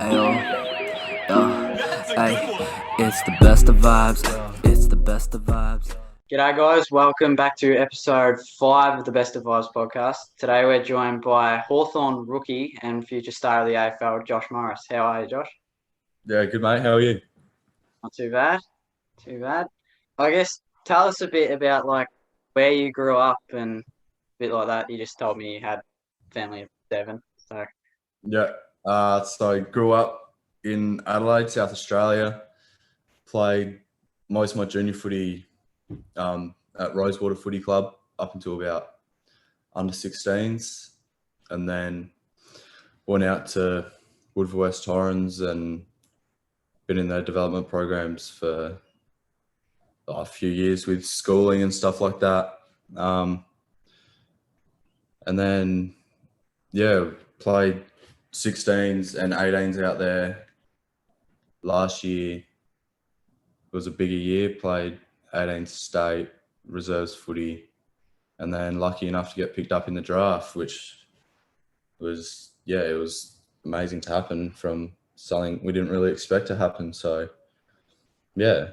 Ayo, yo, hey, it's the best of vibes. It's the best of vibes. G'day guys, welcome back to episode 5 of the Best of Vibes podcast. Today we're joined by Hawthorn rookie and future star of the AFL, Josh Morris. How are you, Josh? Yeah, good mate. How are you? Not too bad. Too bad. I guess tell us a bit about like where you grew up and a bit like that. You just told me you had family of 7. So Yeah. So I grew up in Adelaide, South Australia. Played most of my junior footy at Rosewater Footy Club up until about under 16s, and then went out to Woodford West Torrens and been in their development programs for a few years with schooling and stuff like that. And then, played 16s and 18s out there. Last year was a bigger year, played 18s state, reserves footy, and then lucky enough to get picked up in the draft, which was, it was amazing to happen from something we didn't really expect to happen. So, yeah.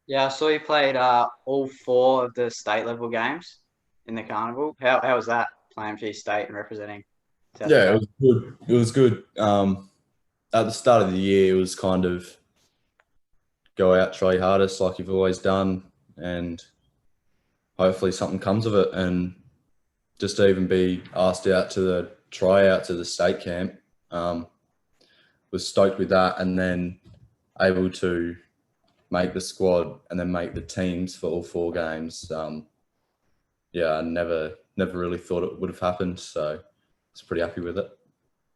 yeah, I saw you played all 4 of the state level games in the carnival. How was that playing for your state and representing South Yeah, Australia? it was good. It was good. At the start of the year, it was kind of go out, try your hardest like you've always done, and hopefully something comes of it. And just to even be asked out to the tryout to the state camp, was stoked with that, and then able to make the squad and then make the teams for all 4 games. I never really thought it would have happened, so I was pretty happy with it.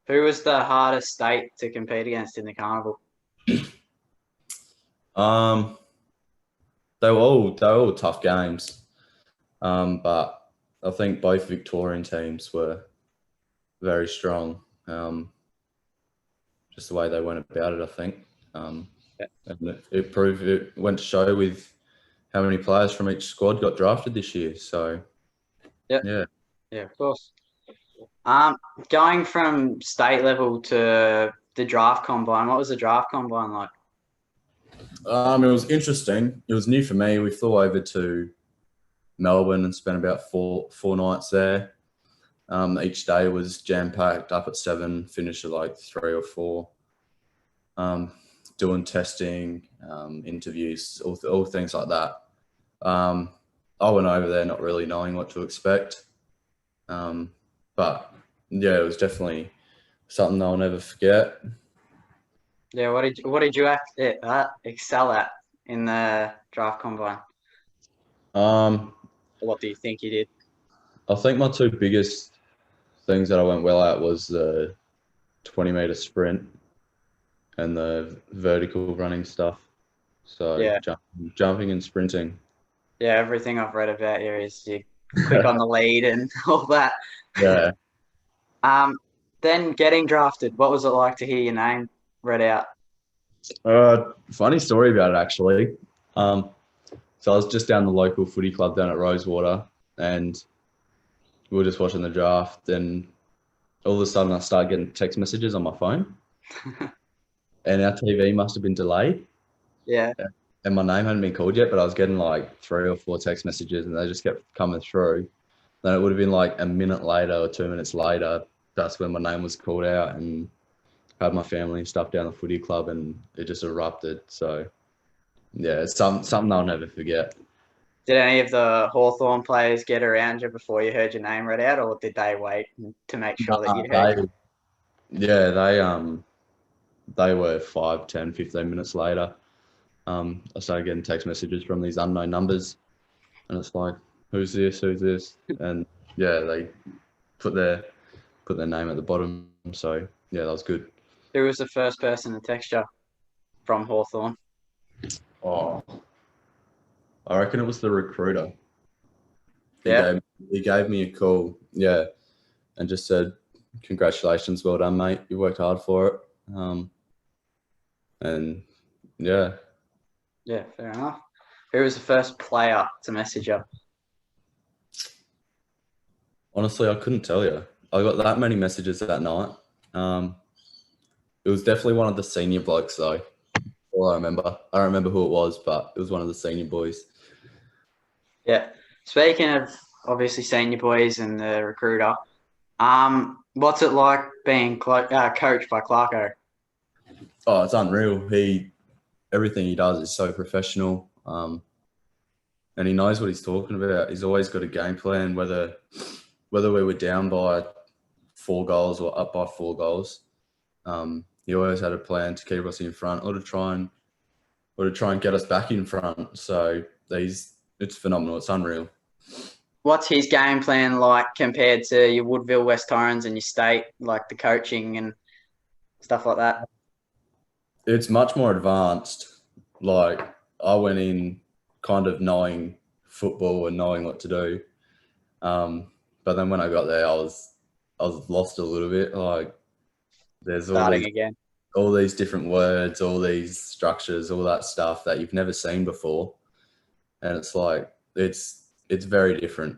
Who was the hardest state to compete against in the carnival? They were all tough games, but I think both Victorian teams were very strong. Just the way they went about it, I think. And it went to show with how many players from each squad got drafted this year. So, yeah, of course. Going from state level to the draft combine, what was the draft combine like? it was interesting. It was new for me. We flew over to Melbourne and spent about four nights there. Each day was jam-packed, up at 7, finished at like 3 or 4. Doing testing, interviews, all things like that. I went over there not really knowing what to expect. But yeah, it was definitely something I'll never forget. Yeah, what did you excel at in the draft combine? What do you think you did? I think my 2 biggest things that I went well at was the 20-meter sprint and the vertical running stuff. So Yeah. jumping and sprinting. Yeah, everything I've read about you is you quick on the lead and all that. Yeah. Then getting drafted, what was it like to hear your name read out? Funny story about it, actually. So I was just down the local footy club down at Rosewater, and we were just watching the draft, and all of a sudden I started getting text messages on my phone, and our TV must have been delayed. Yeah. And my name hadn't been called yet, but I was getting like 3 or 4 text messages, and they just kept coming through. Then it would have been like a minute later or 2 minutes later, that's when my name was called out, and I had my family and stuff down the footy club, and it just erupted. So yeah, it's something I'll never forget. Did any of the Hawthorn players get around you before you heard your name read out, or did they wait to make sure that you'd heard? They were 5, 10, 15 minutes later. I started getting text messages from these unknown numbers, and it's like, who's this? And yeah, they put their name at the bottom. So yeah, that was good. Who was the first person to text you from Hawthorn? Oh, I reckon it was the recruiter. Yeah. He gave me a call, and just said, "Congratulations, well done, mate. You worked hard for it." And yeah. Yeah, fair enough. Who was the first player to message you? Honestly, I couldn't tell you. I got that many messages that night. It was definitely one of the senior blokes though. All I remember. I don't remember who it was, but it was one of the senior boys. Yeah. Speaking of obviously senior boys and the recruiter, what's it like being coached by Clarko? Oh, it's unreal. Everything he does is so professional, and he knows what he's talking about. He's always got a game plan, whether we were down by 4 goals or up by 4 goals. He always had a plan to keep us in front or to try and get us back in front. So it's phenomenal. It's unreal. What's his game plan like compared to your Woodville West Torrens and your state, like the coaching and stuff like that? It's much more advanced. Like I went in kind of knowing football and knowing what to do, but then when I got there, I was lost a little bit. Like there's all these different words, all these structures, all that stuff that you've never seen before, and it's like it's very different.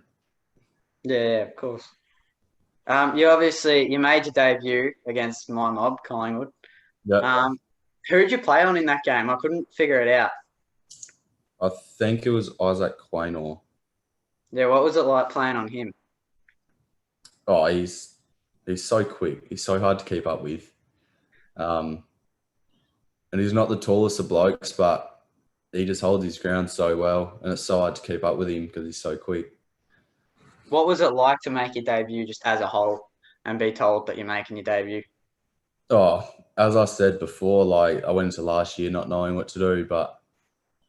Yeah, of course. You made your debut against my mob, Collingwood. Yeah, Who did you play on in that game? I couldn't figure it out. I think it was Isaac Quaynor. Yeah, what was it like playing on him? Oh, he's so quick. He's so hard to keep up with. And he's not the tallest of blokes, but he just holds his ground so well, and it's so hard to keep up with him because he's so quick. What was it like to make your debut just as a whole and be told that you're making your debut? Oh, as I said before, like I went into last year not knowing what to do, but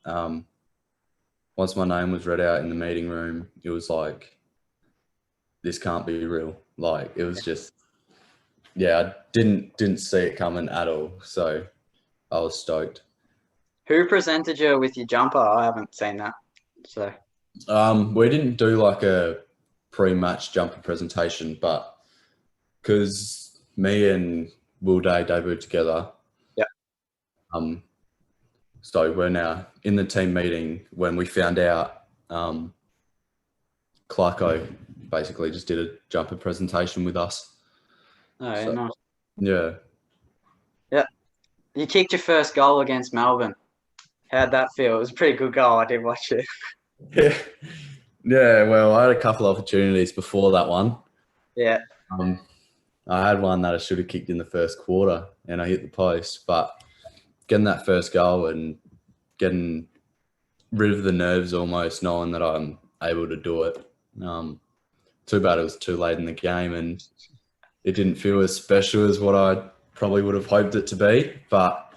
once my name was read out in the meeting room, it was like, this can't be real. Like it was just, yeah, I didn't see it coming at all. So I was stoked. Who presented you with your jumper? I haven't seen that. So We didn't do like a pre-match jumper presentation, but because me and Will Day debuted together, yeah. So we're now in the team meeting when we found out Clarko basically just did a jumper presentation with us. Oh, yeah, nice. Yeah. Yeah. You kicked your first goal against Melbourne. How'd that feel? It was a pretty good goal. I did watch it. Yeah. Yeah, well, I had a couple of opportunities before that one. Yeah. I had one that I should have kicked in the first quarter and I hit the post, but getting that first goal and getting rid of the nerves almost, knowing that I'm able to do it. Too bad it was too late in the game and it didn't feel as special as what I probably would have hoped it to be, but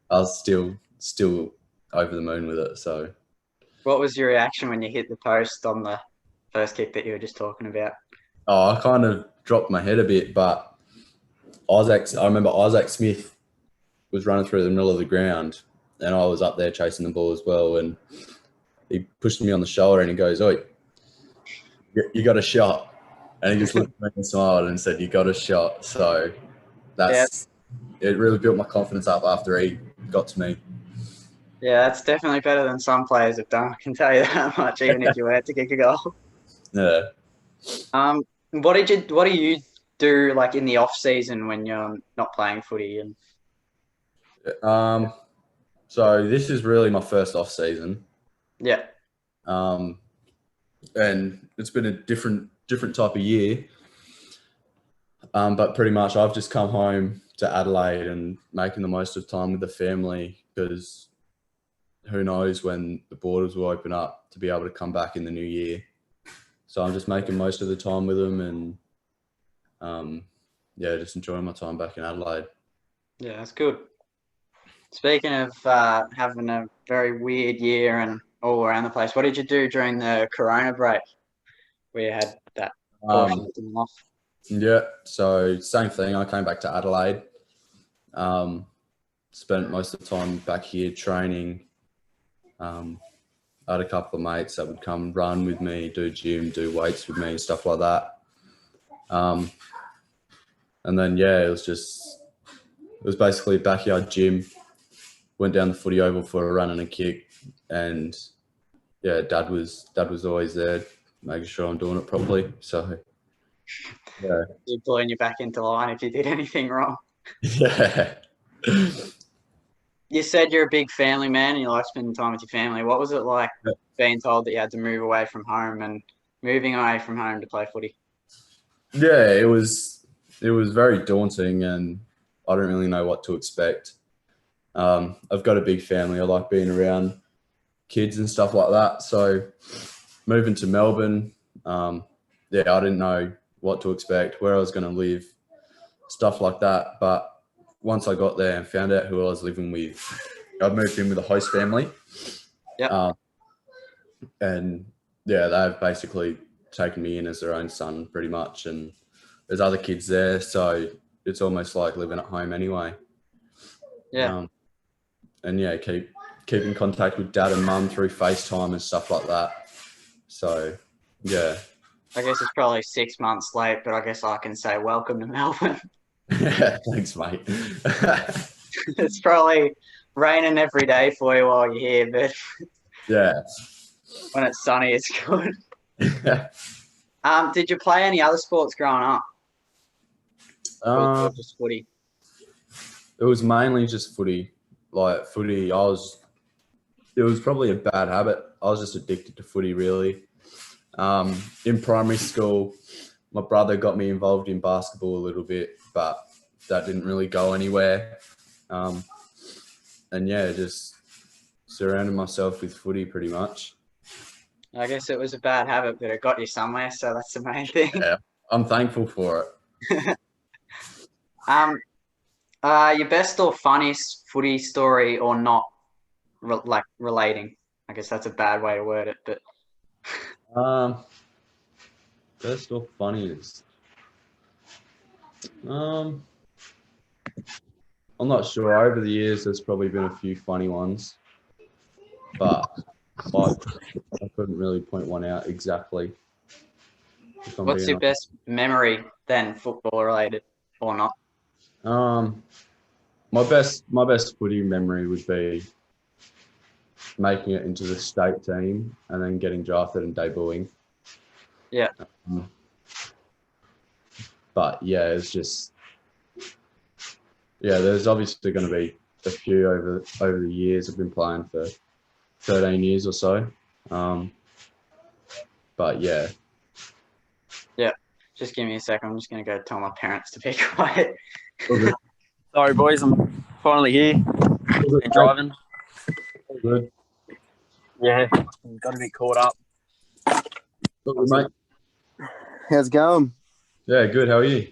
I was still over the moon with it. So, what was your reaction when you hit the post on the first kick that you were just talking about? Oh, I kind of dropped my head a bit, but I remember Isaac Smith was running through the middle of the ground and I was up there chasing the ball as well. And he pushed me on the shoulder and he goes, "Oi, you got a shot." And he just looked at me and smiled and said, "You got a shot." So it really built my confidence up after he got to me. Yeah, that's definitely better than some players have done. I can tell you that much, even if you had to kick a goal. Yeah. What do you do like in the off season when you're not playing footy? And so this is really my first off season. yeah. And it's been a different type of year. But pretty much I've just come home to Adelaide and making the most of time with the family because who knows when the borders will open up to be able to come back in the new year. So I'm just making most of the time with them and, just enjoying my time back in Adelaide. Yeah, that's good. Speaking of having a very weird year and all around the place, what did you do during the Corona break where you had that portion of them off? Yeah, so same thing. I came back to Adelaide, spent most of the time back here training. I had a couple of mates that would come run with me, do gym, do weights with me, stuff like that. And then, it was basically a backyard gym. Went down the footy oval for a run and a kick. And, Dad was always there, making sure I'm doing it properly. So, yeah. He'd pulling you back into line if you did anything wrong. Yeah. You said you're a big family man and you like spending time with your family. What was it like being told that you had to move away from home and moving away from home to play footy? Yeah, it was very daunting, and I didn't really know what to expect. I've got a big family. I like being around kids and stuff like that. So moving to Melbourne, yeah, I didn't know what to expect, where I was going to live, stuff like that. But once I got there and found out who I was living with, I moved in with a host family. Yep. And yeah, they've basically taken me in as their own son pretty much. And there's other kids there, so it's almost like living at home anyway. Yeah. And yeah, keep in contact with dad and mum through FaceTime and stuff like that. So yeah. I guess it's probably 6 months late, but I guess I can say welcome to Melbourne. Yeah, thanks, mate. It's probably raining every day for you while you're here, but Yeah. when it's sunny, it's good. Did you play any other sports growing up? Or just footy? It was mainly just footy. Like footy, it was probably a bad habit. I was just addicted to footy, really. In primary school, my brother got me involved in basketball a little bit, but that didn't really go anywhere. And yeah, just surrounded myself with footy pretty much. I guess it was a bad habit, but it got you somewhere, so that's the main thing. Yeah, I'm thankful for it. Your best or funniest footy story or not, relating? I guess that's a bad way to word it, but Best or funniest? I'm not sure. Over the years, there's probably been a few funny ones, but I couldn't really point one out exactly. what's your best memory then, football related or not? My best footy memory would be making it into the state team and then getting drafted and debuting. Yeah. But yeah, it's just there's obviously going to be a few over the years. I've been playing for 13 years or so. But yeah. Yeah. Just give me a second. I'm just going to go tell my parents to be quiet. Okay. Sorry, boys. I'm finally here. Been driving. Good. Yeah, got a bit caught up. Good, mate. How's it going? Yeah, good. How are you?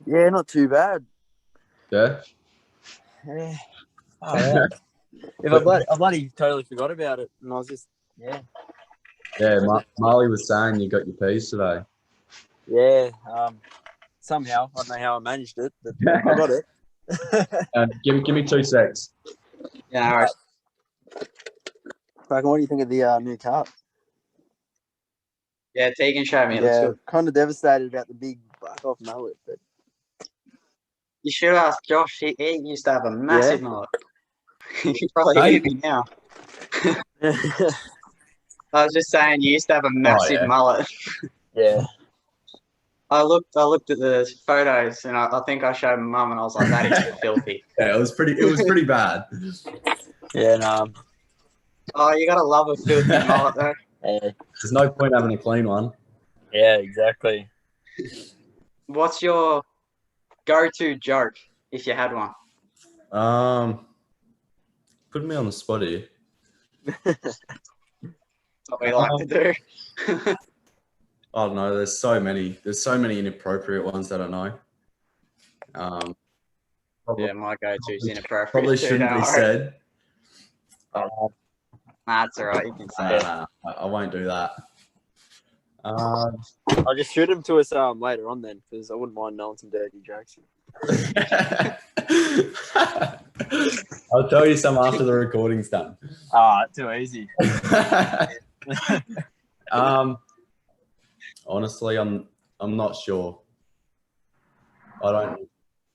Yeah, not too bad. Yeah. Yeah. Oh, yeah. I bloody totally forgot about it, and I was just Yeah, Marley was saying you got your P's today. Yeah. Somehow I don't know how I managed it, but I got it. Give me 2 secs. Yeah, all right. Bracken, what do you think of the new car? Yeah, Tegan showed me. It looks good. Kind of devastated about the big buck off mullet, but You should ask Josh. He used to have a massive mullet. You could probably Hey. hear me now. I was just saying, you used to have a massive mullet. yeah. I looked at the photos, and I think I showed my mum, and I was like, "That is filthy." Yeah, it was pretty bad. Yeah, no. Oh, you gotta love a filthy mullet, though. Yeah. There's no point having a clean one. Yeah, exactly. What's your go-to joke if you had one? Putting me on the spot here. What we like to do. I don't know. There's so many inappropriate ones that I know. Yeah, my go-to is inappropriate. Probably too, shouldn't don't be worry. said. Nah, it's all right. You can say it. Nah, I won't do that. I'll just shoot him to us later on then, because I wouldn't mind knowing some dirty jokes. I'll tell you some after the recording's done. Too easy. Honestly, I'm not sure. I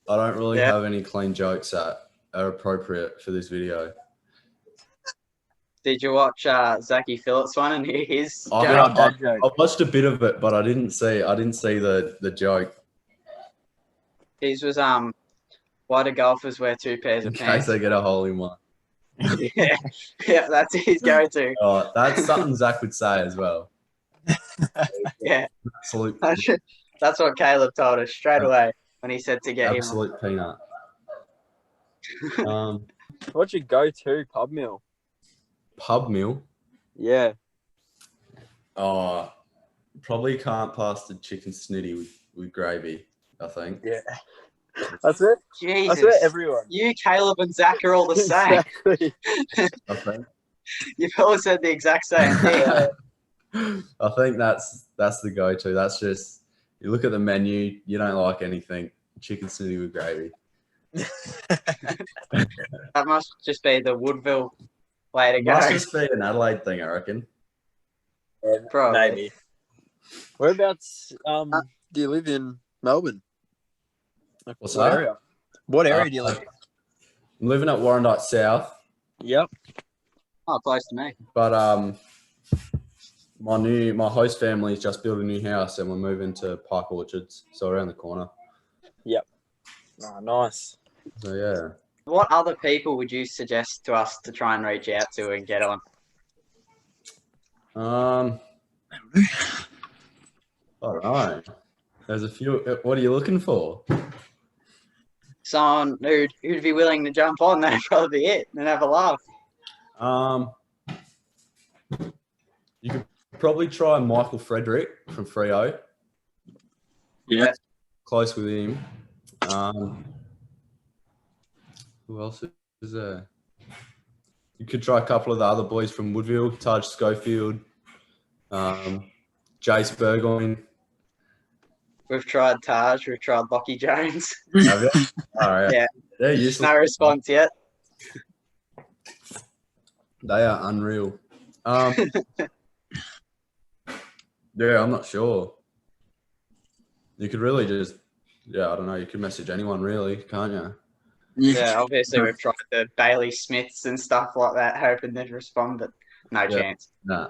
don't really have any clean jokes that are appropriate for this video. Did you watch Zachy Phillips one and hear his joke? I watched a bit of it, but I didn't see the joke. His was Why do golfers wear 2 pairs in of case pants? they get a hole in one. yeah, that's his go-to. Oh, that's something Zach would say as well. Yeah, Absolute, that's what Caleb told us straight away when he said to get him. absolute peanut. What's your go-to pub meal? Pub meal. Yeah. Oh, probably can't pass the chicken snitty with gravy, I think. Yeah. That's it. Jesus, That's it, everyone. you, Caleb, and Zach are all the same. Exactly. I think. You've all said the exact same thing. I think that's the go-to. That's just, you look at the menu, you don't like anything. Chicken snitty with gravy. That must just be the Woodville way to It go. must just be an Adelaide thing, I reckon. Probably. Maybe. Whereabouts do you live in Melbourne? Like, What's what that? area? What area do you live in? I'm living at Warrandyte South, Yep. Oh, close to me. but my host family's just built a new house and we're moving to Park Orchards, so around the corner. Oh, nice. So yeah. What other people would you suggest to us to try and reach out to and get on? I don't know. There's a few. What are you looking for? Someone who'd be willing to jump on, that'd probably be it, and have a laugh. You could probably try Michael Frederick from Freo. Yeah. Close with him. Who else is there? You could try a couple of the other boys from Woodville, Taj Schofield, Jace Burgoyne. We've tried Taj, we've tried Lockie Jones. Have you? All right. Yeah. They're useless. No response yet. They are unreal. Yeah, I'm not sure. You could really just, I don't know. You could message anyone really, can't you? Yeah, obviously we've tried the Bailey Smiths and stuff like that, hoping they'd respond, but no chance. Nah.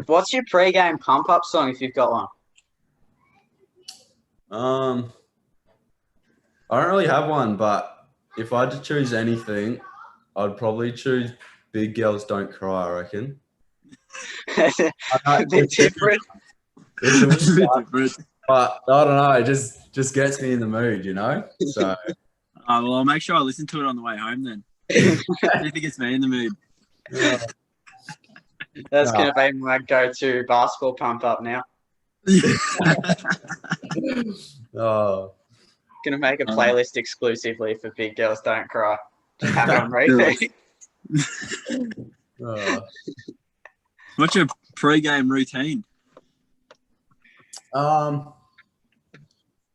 What's your pre-game pump-up song if you've got one? I don't really have one, but if I had to choose anything, I'd probably choose Big Girls Don't Cry, I reckon. A bit different. It's a bit different. But I don't know, it just gets me in the mood, you know? So Well, I'll make sure I listen to it on the way home then. I think it's me in the mood. That's going to be my go-to basketball pump-up now. oh, Going to make a playlist exclusively for Big Girls Don't Cry. Just have it on repeat. What's your pre-game routine?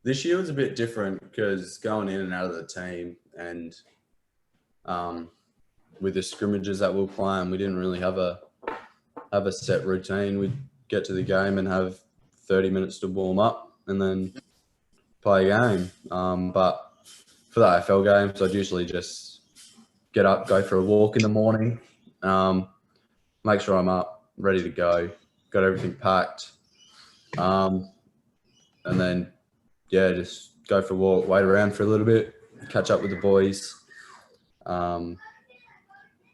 This year was a bit different because going in and out of the team and with the scrimmages that we were playing, we didn't really have a set routine. We'd get to the game and have 30 minutes to warm up and then play a game. But for the AFL games, I'd usually just get up, go for a walk in the morning, make sure I'm up, ready to go, got everything packed, and then just go for a walk, wait around for a little bit, catch up with the boys, and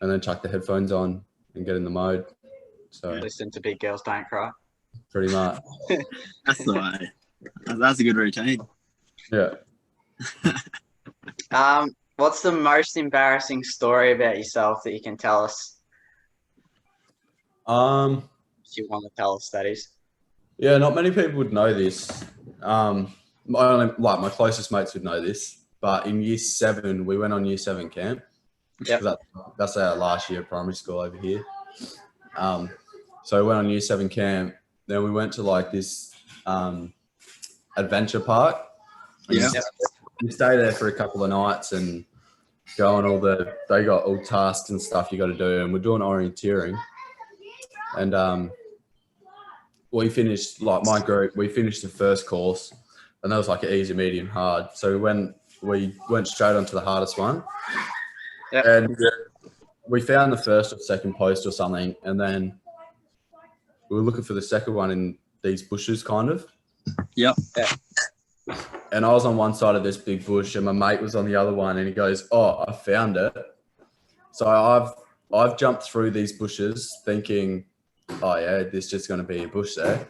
then chuck the headphones on and get in the mode. So Listen to Big Girls Don't Cry. pretty much. That's the way. That's a good routine. Yeah. What's the most embarrassing story about yourself that you can tell us? If you want to tell us, that is. Yeah, not many people would know this. My closest mates would know this. But in year 7, we went on year 7 camp. Yep. That's our last year of primary school over here. So we went on year 7 camp. Then we went to like this adventure park. Yeah. You stay there for a couple of nights and go on they got all tasks and stuff you got to do. And we're doing orienteering. And we finished, like my group, we finished the first course and that was like an easy, medium, hard. So we went straight onto the hardest one. Yep. And we found the first or second post or something. And then we were looking for the second one in these bushes kind of. Yep. Yeah. and I was on one side of this big bush, and my mate was on the other one, and he goes, "Oh, I found it." So I've jumped through these bushes thinking, "Oh yeah, there's just going to be a bush there."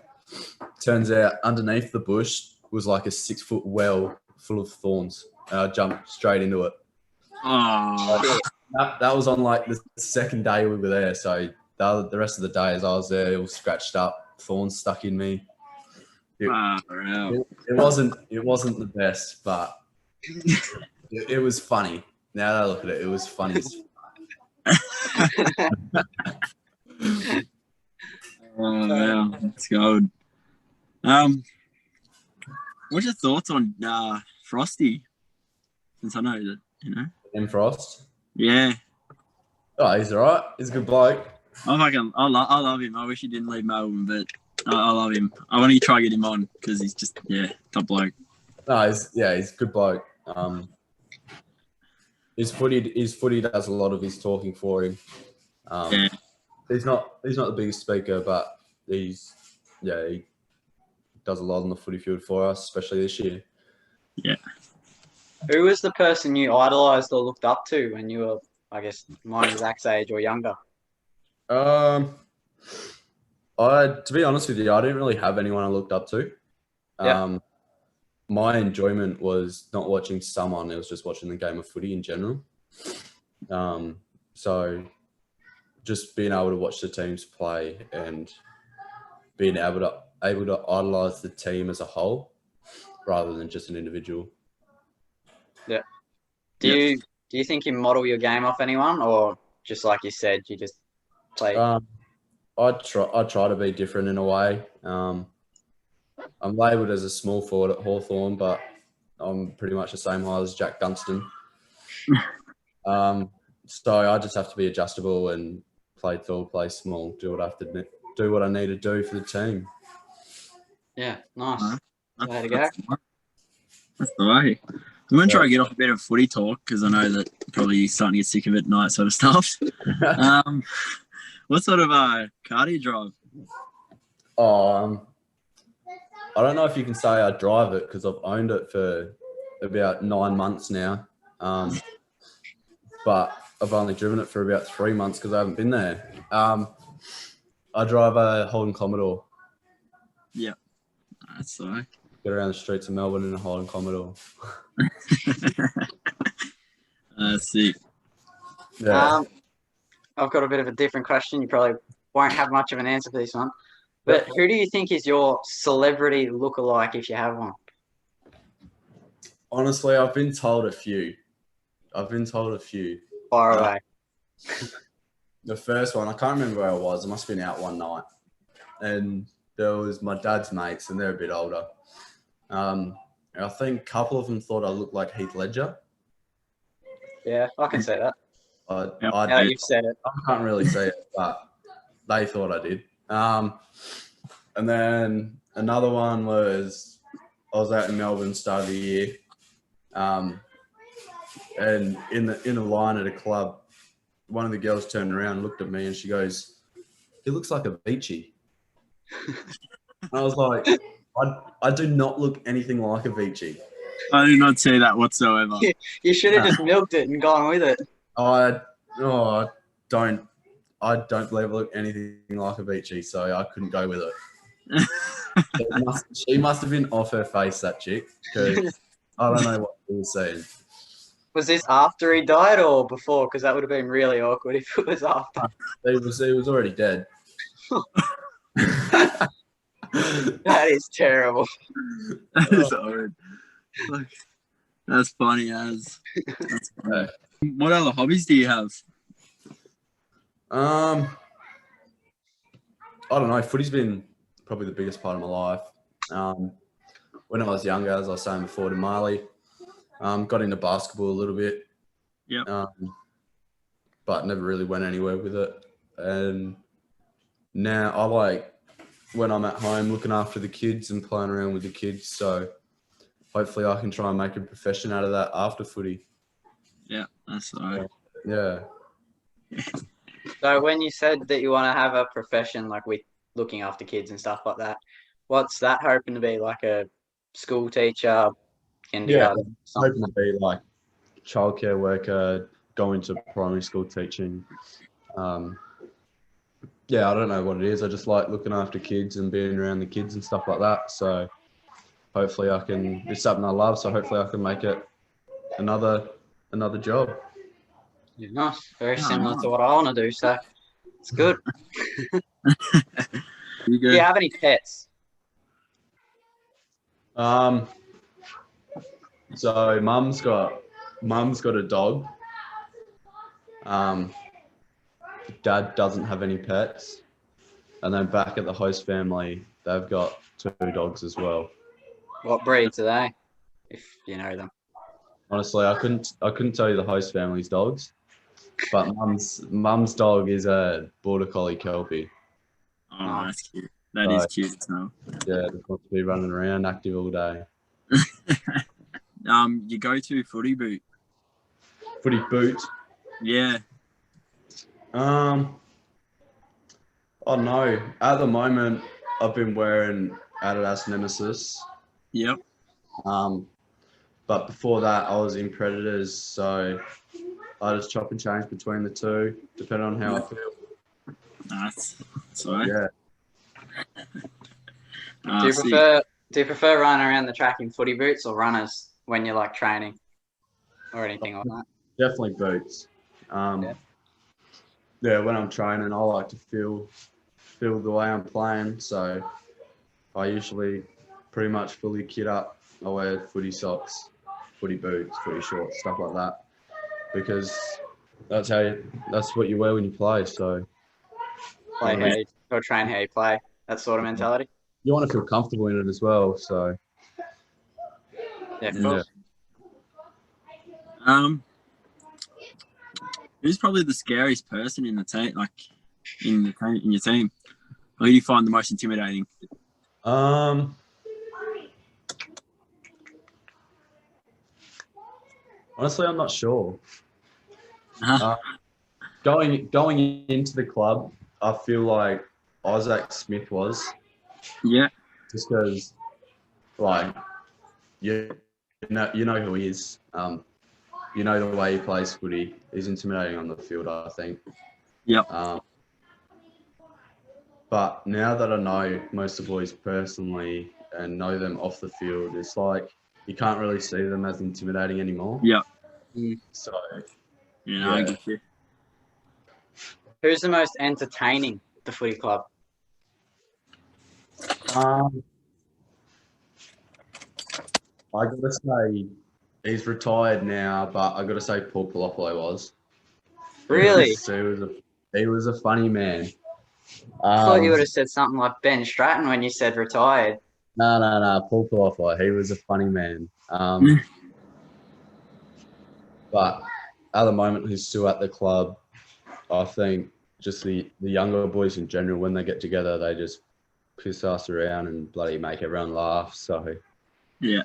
Turns out underneath the bush was like a 6-foot well full of thorns, and I jumped straight into it. Oh, That was on like the second day we were there. So the rest of the days I was there, it was scratched up, thorns stuck in me. It wasn't the best, but it was funny. Now that I look at it, it was funny. oh wow, that's good. What's your thoughts on Frosty? Since I know that, you know. M Frost. Yeah. Oh, he's alright. He's a good bloke. I love him. I wish he didn't leave Melbourne, but I love him. I want to try to get him on because he's just top bloke. No, he's a good bloke. His footy does a lot of his talking for him. Yeah. He's not the biggest speaker, but he does a lot on the footy field for us, especially this year. Yeah. Who was the person you idolised or looked up to when you were, I guess, mine Zach's age or younger? To be honest with you, I didn't really have anyone I looked up to. Yeah. My enjoyment was not watching someone; it was just watching the game of footy in general. So just being able to watch the teams play and being able to idolise the team as a whole, rather than just an individual. Yeah. Do you think you model your game off anyone, or just like you said, you just play? I try to be different in a way. I'm labelled as a small forward at Hawthorn, but I'm pretty much the same height as Jack Dunstan. So I just have to be adjustable and play tall, play small, do what I need to do for the team. Yeah, nice. Way to go. That's the way. I'm going to try to get off a bit of footy talk because I know that probably you're starting to get sick of it and all that sort of stuff. What sort of car do you drive? I don't know if you can say I drive it because I've owned it for about 9 months now. But I've only driven it for about 3 months because I haven't been there. I drive a Holden Commodore. Yeah, that's so. Get around the streets of Melbourne in a Holden Commodore. Sick. Yeah. I've got a bit of a different question. You probably won't have much of an answer for this one. But who do you think is your celebrity lookalike if you have one? Honestly, I've been told a few. Fire away. The first one, I can't remember where I was. I must have been out one night. And there was my dad's mates, and they're a bit older. I think a couple of them thought I looked like Heath Ledger. Yeah, I can say that. I You've said it. I can't really see it, but they thought I did. And then another one was I was out in Melbourne start of the year, and in a line at a club, one of the girls turned around and looked at me and she goes, "He looks like a Avicii." I was like, I do not look anything like Avicii. I did not say that whatsoever. You should have just milked it and gone with it. I don't believe I look anything like Avicii, so I couldn't go with it. She must have been off her face, that chick, because I don't know what she was saying. Was this after he died or before? Because that would have been really awkward if it was after. He was already dead. That is terrible. That is horrid. Look, that's funny as. That's funny. What other hobbies do you have? I don't know. Footy's been probably the biggest part of my life. When I was younger, as I was saying before to Marley, got into basketball a little bit. Yeah. But never really went anywhere with it. And now I like when I'm at home looking after the kids and playing around with the kids. So hopefully I can try and make a profession out of that after footy. Yeah, that's all right. Yeah. So when you said that you want to have a profession like with looking after kids and stuff like that, what's that hoping to be? Like a school teacher, kindergarten. Hoping to be like childcare worker, going to primary school teaching. Yeah, I don't know what it is. I just like looking after kids and being around the kids and stuff like that. So hopefully it's something I love. So hopefully I can make it another job. Yeah, nice. Very Oh, similar nice. to what I want to do. So it's good. You Do you go. have any pets? So mum's got a dog. Dad doesn't have any pets. And then back at the host family, they've got 2 dogs as well. What breeds are they? If you know them. Honestly, I couldn't tell you the host family's dogs, but mum's dog is a border collie kelpie. Oh, that's cute. That is cute as well. Yeah, just wants to be running around active all day. You go to footy boot. Footy boot. Yeah. I don't know. At the moment, I've been wearing Adidas Nemesis. Yep. But before that, I was in Predators, so I just chop and change between the two, depending on how I feel. Nice. Sorry. Yeah. Do you prefer running around the track in footy boots or runners when you're like training or anything like that? Definitely boots. Yeah, when I'm training, I like to feel the way I'm playing, so I usually pretty much fully kit up. I wear footy socks, footy boots, footy shorts, stuff like that, because that's what you wear when you play. So Play how you, or train how you play. That sort of mentality. you want to feel comfortable in it as well. So Yeah, cool. Who's probably the scariest person in the team? Like in your team? Who do you find the most intimidating? Honestly, I'm not sure. Uh-huh. Going into the club, I feel like Isaac Smith was, Yeah. just because, like, you know who he is. You know the way he plays footy. He's intimidating on the field, I think. Yep. But now that I know most of the boys personally and know them off the field, it's like you can't really see them as intimidating anymore. Yep. So Yeah, I get you. Who's the most entertaining at the footy club? I gotta say he's retired now, but I gotta say Paul Palopolo was. Really? He was a funny man. I thought you would have said something like Ben Stratton when you said retired. No, Paul Palopolo. He was a funny man. But at the moment, he's still at the club. I think just the younger boys in general, when they get together, they just piss us around and bloody make everyone laugh. So Yeah.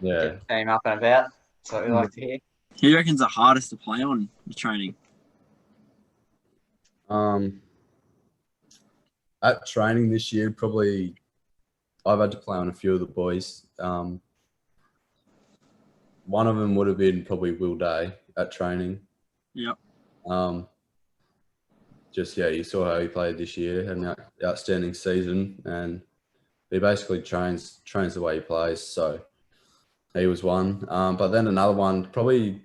yeah. Team up and about. That's what we like to hear. Who do you reckon's the hardest to play on your training? At training this year, probably I've had to play on a few of the boys. One of them would have been probably Will Day at training. Yep. You saw how he played this year, had an outstanding season, and he basically trains the way he plays. So he was one. But then another one, probably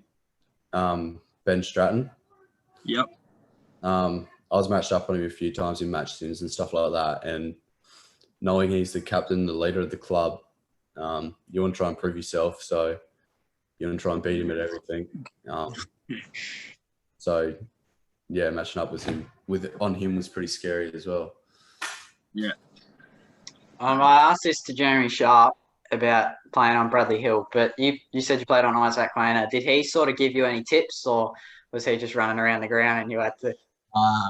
Ben Stratton. Yep. I was matched up on him a few times in match sims and stuff like that, and knowing he's the captain, the leader of the club, you want to try and prove yourself. So you want to try and beat him at everything. So yeah, matching up with him was pretty scary as well. Yeah. I asked this to Jeremy Sharp about playing on Bradley Hill, but you said you played on Isaac Quainer. Did he sort of give you any tips, or was he just running around the ground and you had to?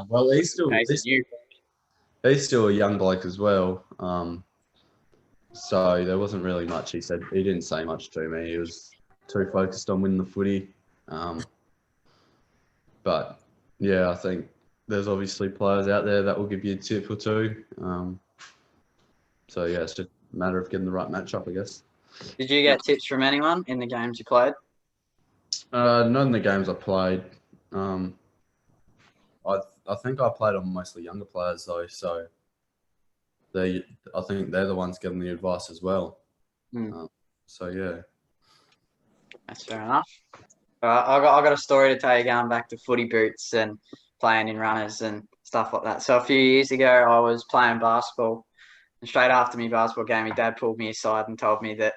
Well, he's still a young bloke as well. So there wasn't really much he said. He didn't say much to me. He was too focused on winning the footy. But yeah, I think there's obviously players out there that will give you a tip or two. So yeah, it's just a matter of getting the right matchup, I guess. Did you get tips from anyone in the games you played? Not in the games I played. I think I played on mostly younger players though, so I think they're the ones giving the advice as well. So yeah. That's fair enough. I got a story to tell you going back to footy boots and playing in runners and stuff like that. So a few years ago, I was playing basketball, and straight after my basketball game, my dad pulled me aside and told me that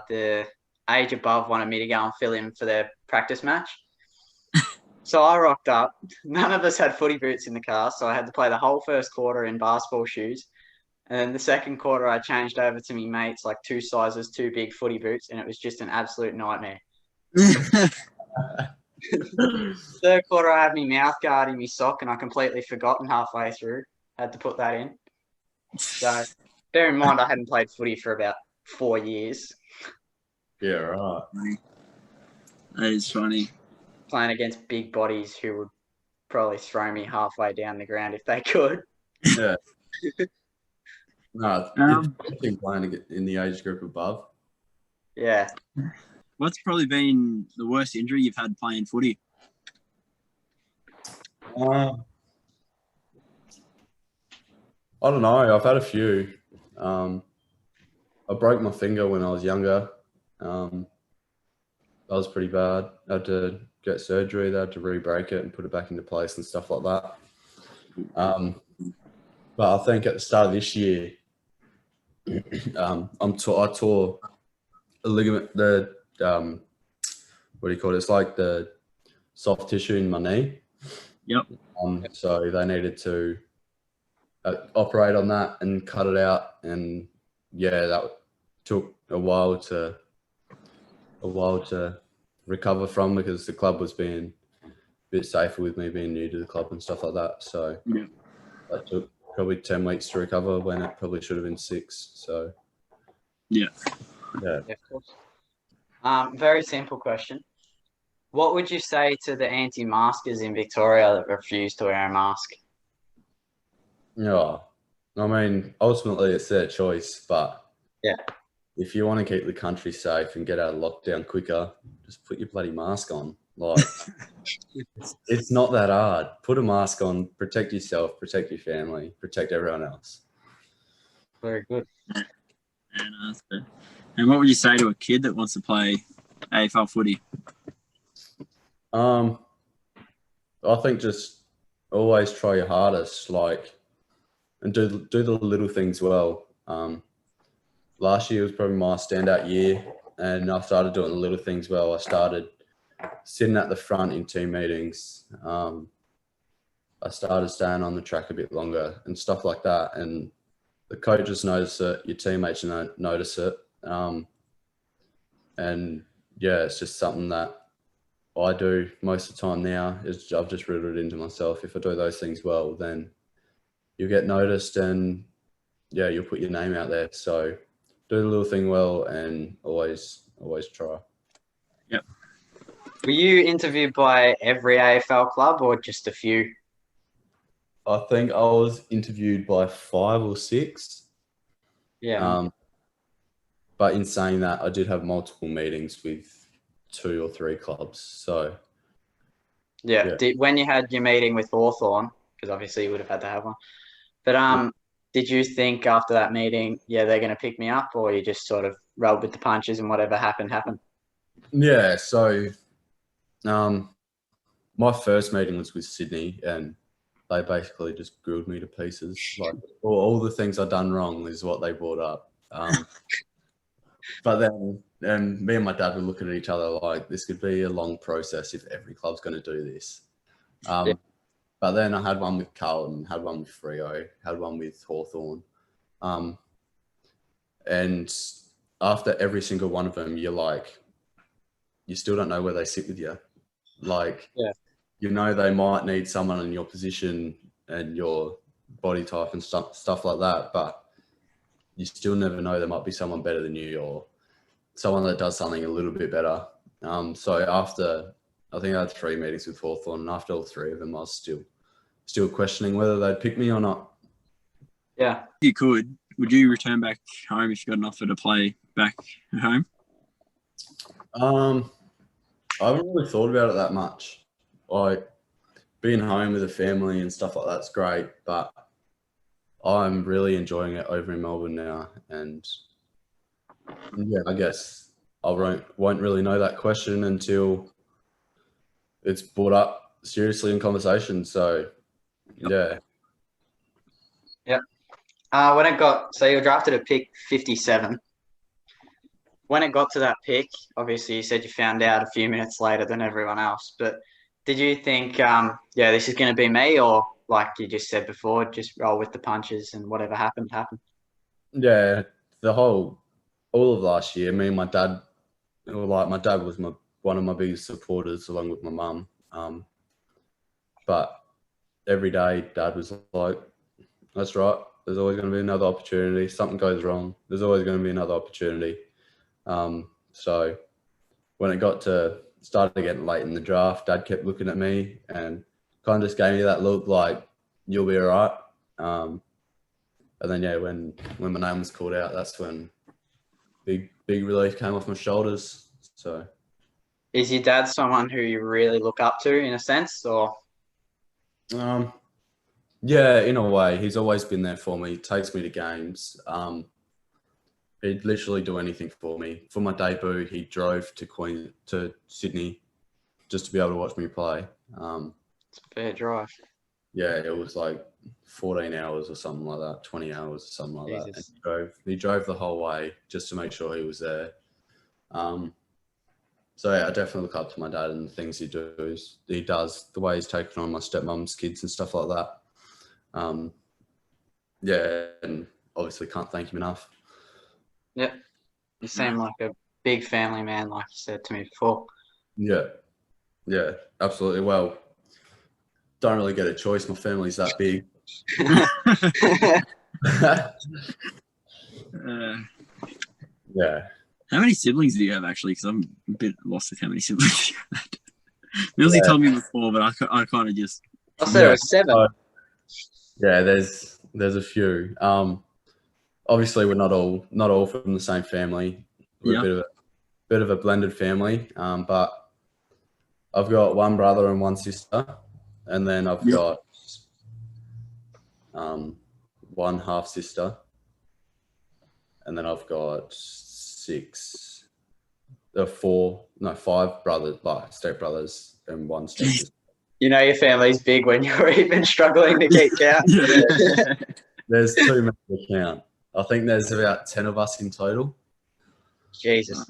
the age above wanted me to go and fill in for their practice match. So I rocked up. None of us had footy boots in the car, so I had to play the whole first quarter in basketball shoes. And then the second quarter, I changed over to me mates, like 2 sizes too big footy boots, and it was just an absolute nightmare. Third quarter, I had my mouth guard in my sock, and I completely forgotten halfway through. Had to put that in. So bear in mind, I hadn't played footy for about 4 years. Yeah, right. That is funny. Playing against big bodies who would probably throw me halfway down the ground if they could. Yeah. No, it's been playing in the age group above. Yeah. What's probably been the worst injury you've had playing footy? I don't know. I've had a few. I broke my finger when I was younger. That was pretty bad. I had to get surgery. They had to re-break it and put it back into place and stuff like that. But I think at the start of this year, I tore a ligament. What do you call it? It's like the soft tissue in my knee. Yep. So they needed to operate on that and cut it out, and yeah, that took a while to recover from, because the club was being a bit safer with me being new to the club and stuff like that. So yeah, that took probably 10 weeks to recover when it probably should have been 6. So yeah. Yeah, of course. Very simple question. What would you say to the anti-maskers in Victoria that refuse to wear a mask? yeah, I mean, ultimately it's their choice, but yeah, if you want to keep the country safe and get out of lockdown quicker, just put your bloody mask on. Like, it's not that hard. Put a mask on, protect yourself, protect your family, protect everyone else. Very good. And what would you say to a kid that wants to play AFL footy? I think just always try your hardest, like, and do the little things well. Last year was probably my standout year, and I started doing the little things well. I started sitting at the front in team meetings. I started staying on the track a bit longer and stuff like that. And the coaches notice it, your teammates notice it. And yeah, it's just something that I do most of the time now. I've just written it into myself. If I do those things well, then you'll get noticed, and yeah, you'll put your name out there. So do the little thing well, and always try. Yep. Were you interviewed by every AFL club or just a few? I think I was interviewed by 5 or 6. Yeah. But in saying that, I did have multiple meetings with 2 or 3 clubs. So yeah. When you had your meeting with Hawthorn, because obviously you would have had to have one, but did you think after that meeting, yeah, they're going to pick me up, or you just sort of rolled with the punches and whatever happened? Yeah, so my first meeting was with Sydney, and they basically just grilled me to pieces. Like all the things I'd done wrong is what they brought up. But then me and my dad were looking at each other like, this could be a long process if every club's going to do this. But then I had one with Carlton, had one with Freo, had one with Hawthorn. And after every single one of them, you're like, you still don't know where they sit with you. Like, you know, they might need someone in your position and your body type and stuff like that, but you still never know. There might be someone better than you, or someone that does something a little bit better. So after, I think I had 3 meetings with Hawthorn, and after all 3 of them, I was still questioning whether they'd pick me or not. Yeah. If you could, would you return back home if you got an offer to play back at home? I haven't really thought about it that much. Like being home with a family and stuff like that's great, but I'm really enjoying it over in Melbourne now. And yeah, I guess I won't really know that question until it's brought up seriously in conversation. So yeah. When it got, so you were drafted at pick 57. When it got to that pick, obviously you said you found out a few minutes later than everyone else, but did you think, this is going to be me, or like you just said before, just roll with the punches and whatever happened, happened? Yeah, all of last year, me and my dad, my dad was one of my biggest supporters along with my mum. But every day, Dad was like, "That's right. There's always going to be another opportunity. Something goes wrong. There's always going to be another opportunity." So when it started getting late in the draft, Dad kept looking at me and kind of just gave me that look like, "You'll be all right." And then when my name was called out, that's when big relief came off my shoulders. So, Is your dad someone who you really look up to in a sense, or? Yeah, in a way, he's always been there for me. He takes me to games. He'd literally do anything for me. For my debut, he drove to Sydney just to be able to watch me play. It's a fair drive. Yeah, it was like 14 hours or something like that, 20 hours or something like Jesus. that. And he drove the whole way just to make sure he was there. So yeah, I definitely look up to my dad and the things he does, the way he's taken on my stepmom's kids and stuff like that. Yeah, and obviously can't thank him enough. Yep. You seem like a big family man, like you said to me before. Yeah, absolutely. Well, don't really get a choice. My family's that big. Yeah. How many siblings do you have, actually? Because I'm a bit lost with how many siblings you had. Millsy told me before, but I kind of just... I said it was 7. Yeah, there's a few. Obviously, we're not all from the same family. We're a bit of a blended family. But I've got one brother and one sister, and then I've got one half sister, and then I've got 5 brothers, like step brothers, and one step sister. You know your family's big when you're even struggling to keep count. There's too many to count. I think there's about 10 of us in total. Jesus.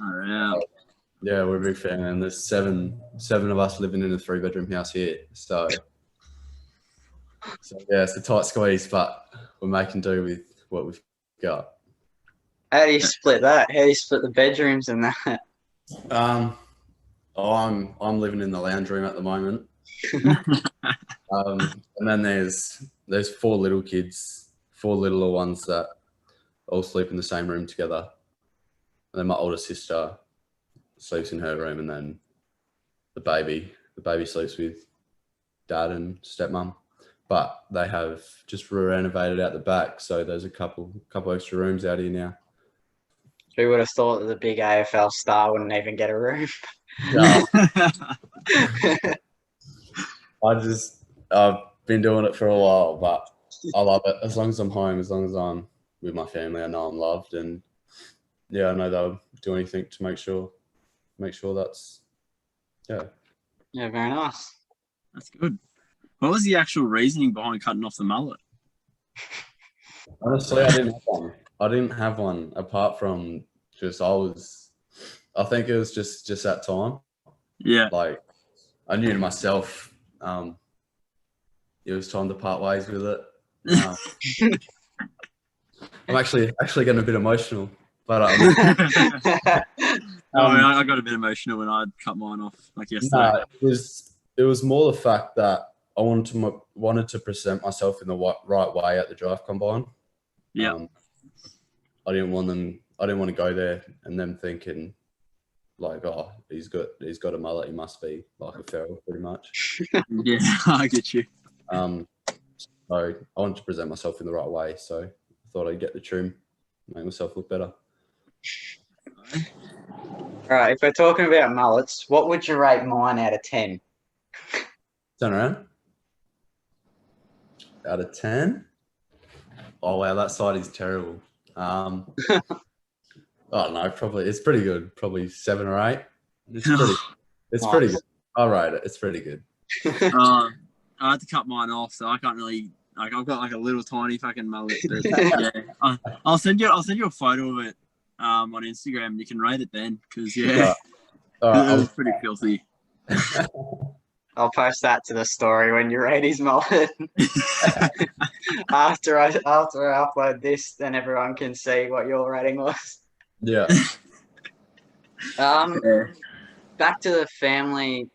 Yeah, we're a big family, and there's seven of us living in a 3-bedroom house here. So yeah, it's a tight squeeze, but we're making do with what we've got. How do you split that? How do you split the bedrooms and that? I'm living in the lounge room at the moment. And then there's 4 little kids, 4 littler ones that all sleep in the same room together. And then my older sister sleeps in her room, and then the baby sleeps with Dad and stepmom. But they have just renovated out the back, so there's a couple extra rooms out here now. Who would have thought that the big AFL star wouldn't even get a room? No. I've been doing it for a while, but I love it. As long as I'm home, as long as I'm with my family, I know I'm loved, and yeah, I know they'll do anything to make sure that's Yeah, very nice. That's good. What was the actual reasoning behind cutting off the mullet? Honestly, I didn't have one apart from just I think it was just that time. Yeah. Like I knew to myself, it was time to part ways with it. I'm actually getting a bit emotional, but I got a bit emotional when I cut mine off like yesterday. No, it was more the fact that I wanted to present myself in the right way at the draft combine. Yeah. I didn't want to go there and them thinking like, oh, he's got a mullet, he must be like a feral, pretty much. Yeah, I get you. So I wanted to present myself in the right way, so I thought I'd get the trim, make myself look better. All right, if we're talking about mullets, what would you rate mine out of 10? Turn around. Out of 10? Oh, wow, that side is terrible. I don't know, probably, it's pretty good. Probably 7 or 8. It's pretty good. I'll rate it. It's pretty good. I had to cut mine off, so I can't really. Like, I've got like a little tiny fucking mullet. But, yeah, I'll send you a photo of it on Instagram. You can rate it then, because All it right, was pretty filthy. I'll post that to the story when you rate his mullet. after I upload this, then everyone can see what your rating was. yeah. Back to the family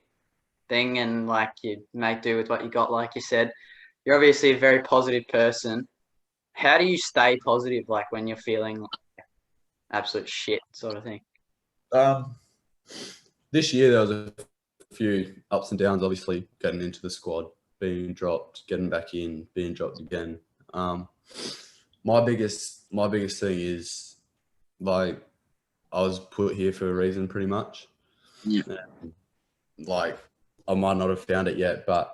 thing, and like you make do with what you got, like you said. You're obviously a very positive person. How do you stay positive, like when you're feeling like absolute shit, sort of thing? This year there was a few ups and downs. Obviously, getting into the squad, being dropped, getting back in, being dropped again. My biggest thing is, like, I was put here for a reason, pretty much. Yeah. Like, I might not have found it yet, but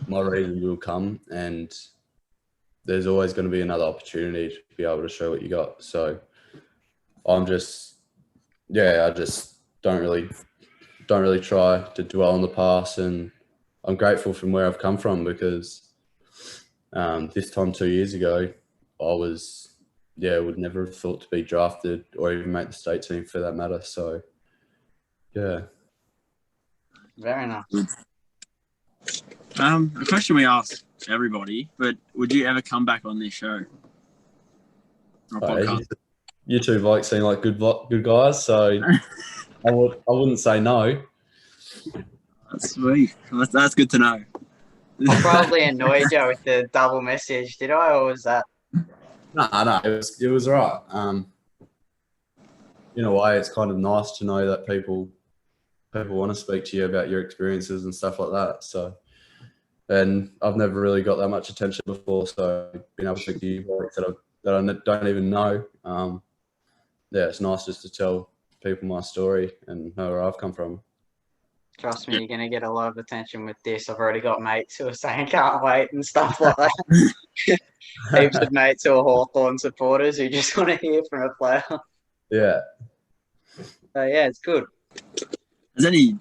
my reason will come, and there's always going to be another opportunity to be able to show what you got. So I just don't really try to dwell on the past, and I'm grateful from where I've come from, because this time 2 years ago, I would never have thought to be drafted or even make the state team for that matter. So yeah. Very nice. A question we ask everybody, but would you ever come back on this show? Or podcast? You two like seem like good guys, so I wouldn't say no. That's sweet. That's good to know. I probably annoyed you with the double message, did I, or was that? No, it was all right. In a way, it's kind of nice to know that people want to speak to you about your experiences and stuff like that. So, and I've never really got that much attention before, so being able to speak to you that I don't even know, yeah, it's nice just to tell people my story and know where I've come from. Trust me, you're going to get a lot of attention with this. I've already got mates who are saying can't wait and stuff like that. Heaps of mates who are Hawthorn supporters who just want to hear from a player. Yeah. So, yeah, it's good. Has any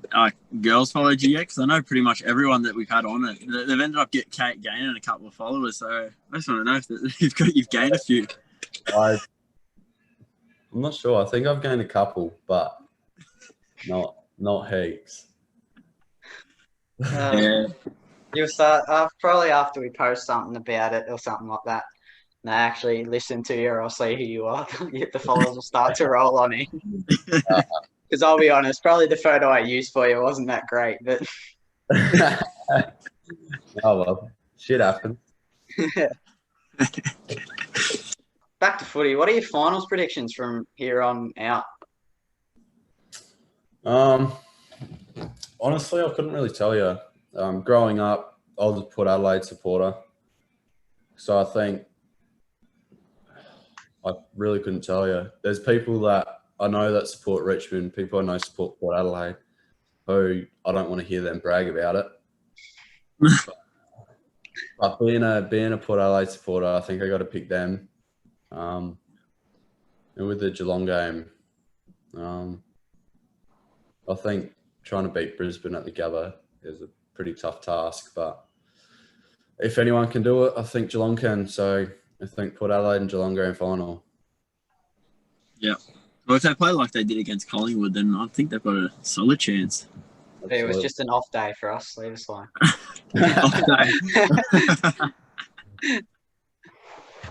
girls followed you yet? Because I know pretty much everyone that we've had on it, they've ended up gaining a couple of followers. So I just want to know if you've gained a few. I'm not sure. I think I've gained a couple, but not heaps. Yeah. You'll start probably after we post something about it or something like that. And they actually listen to you or I'll see who you are. The followers will start to roll on in. Because I'll be honest, probably the photo I used for you wasn't that great, but oh well, shit happens. Back to footy. What are your finals predictions from here on out? Honestly, I couldn't really tell you. Growing up, I was a Port Adelaide supporter, so I think I really couldn't tell you. There's people that I know that support Richmond, people I know support Port Adelaide, who I don't want to hear them brag about it. But being a Port Adelaide supporter, I think I got to pick them. And with the Geelong game, I think trying to beat Brisbane at the Gabba is a pretty tough task. But if anyone can do it, I think Geelong can. So I think Port Adelaide and Geelong grand final. Yeah. Well, if they play like they did against Collingwood, then I think they've got a solid chance. It was just an off day for us. Leave us alone.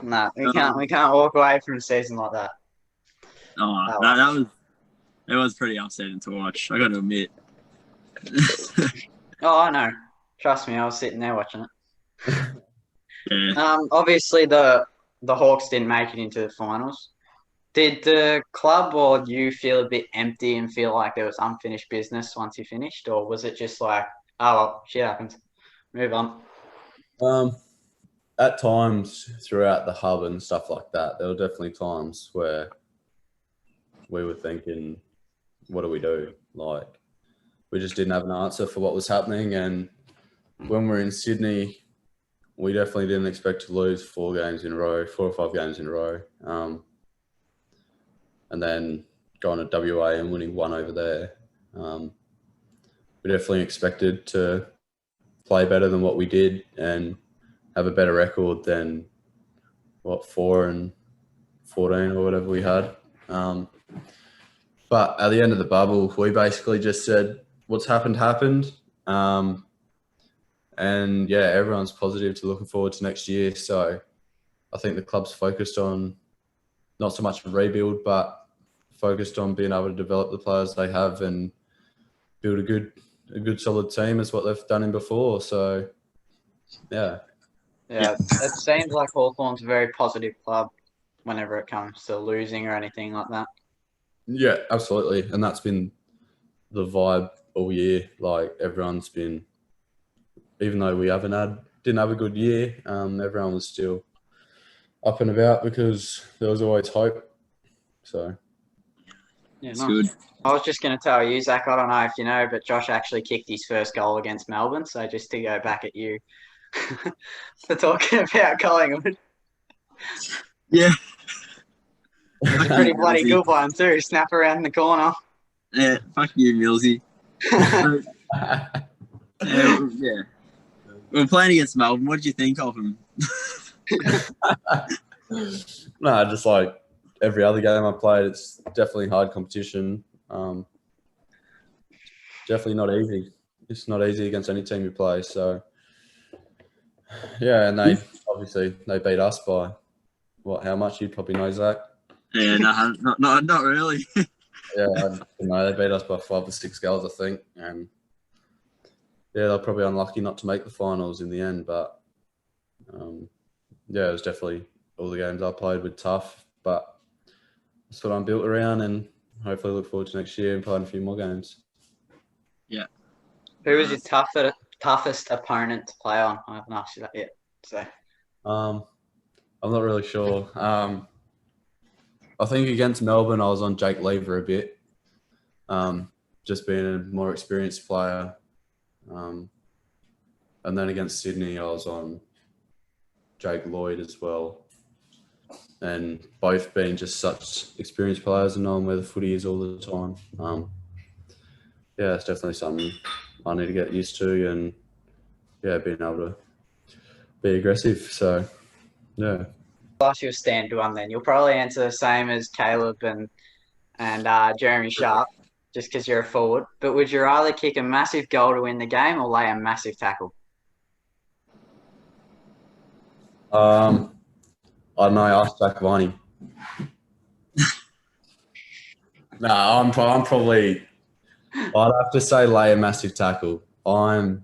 No, we can't walk away from a season like that. It was pretty upsetting to watch. I got to admit. Oh, I know. Trust me, I was sitting there watching it. Yeah. Obviously, the Hawks didn't make it into the finals. Did the club or you feel a bit empty and feel like there was unfinished business once you finished, or was it just like, oh well, shit happens, move on? At times throughout the hub and stuff like that, there were definitely times where we were thinking, what do we do? Like, we just didn't have an answer for what was happening. And when we're in Sydney, we definitely didn't expect to lose 4 or 5 games in a row. And then going to WA and winning 1 over there. We definitely expected to play better than what we did and have a better record than 4 and 14 or whatever we had. But at the end of the bubble, we basically just said, what's happened. And yeah, everyone's positive to looking forward to next year. So I think the club's focused on not so much a rebuild, but focused on being able to develop the players they have and build a good solid team is what they've done in before. So yeah. Yeah, it seems like Hawthorn's a very positive club whenever it comes to losing or anything like that. Yeah, absolutely. And that's been the vibe all year. Like, everyone's been, even though we didn't have a good year, everyone was still up and about because there was always hope. So Yeah, It's nice. good. I was just going to tell you, Zach, I don't know if you know, but Josh actually kicked his first goal against Melbourne. So just to go back at you for talking about Collingwood. Yeah. It's a pretty bloody good one too. Snap around the corner. Yeah, fuck you, Millsy. Yeah. We're playing against Melbourne. What did you think of him? no, just like every other game I played, it's definitely hard competition. Definitely not easy. It's not easy against any team you play. So yeah, and they beat us by how much? You'd probably know, Zach. Yeah, no, not really. Yeah, they beat us by 5 or 6 goals, I think, and yeah, they're probably unlucky not to make the finals in the end. But yeah, it was definitely all the games I played were tough, but that's what I'm built around, and hopefully look forward to next year and playing a few more games. Yeah. Who was your toughest opponent to play on? I haven't asked you that yet. So I'm not really sure. I think against Melbourne, I was on Jake Lever a bit, just being a more experienced player. And then against Sydney, I was on Jake Lloyd as well. And both being just such experienced players and knowing where the footy is all the time. Yeah, it's definitely something I need to get used to, and yeah, being able to be aggressive. So yeah. I'll ask you a standard one then. You'll probably answer the same as Caleb and Jeremy Sharp, just because you're a forward. But would you rather kick a massive goal to win the game or lay a massive tackle? I don't know. Ask Jack Viney. No, I'm probably. I'd have to say lay a massive tackle. The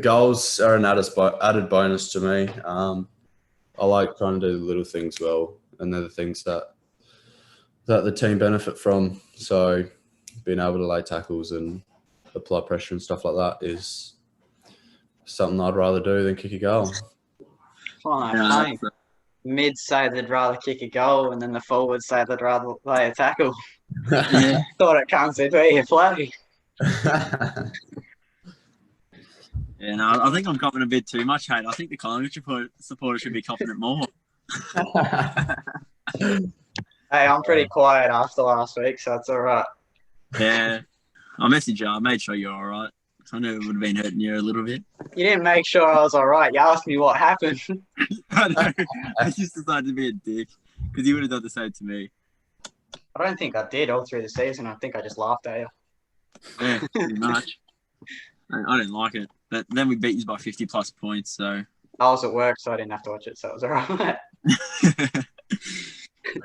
goals are an added bonus to me. I like trying to do the little things well, and they're the things that the team benefit from. So being able to lay tackles and apply pressure and stuff like that is something I'd rather do than kick a goal. Fine. Mids say they'd rather kick a goal, and then the forwards say they'd rather lay a tackle. Yeah. Thought it comes with where you play. Yeah, no, I think I'm copping a bit too much hate. I think the Collingwood supporters should be copping it more. Hey, I'm pretty quiet after last week, so it's all right. Yeah. I messaged you. I made sure you're all right. I knew it would have been hurting you a little bit. You didn't make sure I was all right. You asked me what happened. I know. I just decided to be a dick because you would have done the same to me. I don't think I did all through the season. I think I just laughed at you. Yeah, pretty much. I didn't like it. But then we beat you by 50 plus points, so. I was at work, so I didn't have to watch it, so it was all right.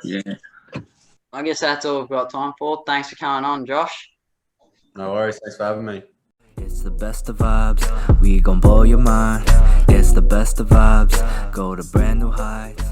Yeah. I guess that's all we've got time for. Thanks for coming on, Josh. No worries. Thanks for having me. It's the best of vibes, we gon' blow your mind. It's the best of vibes, go to brand new heights.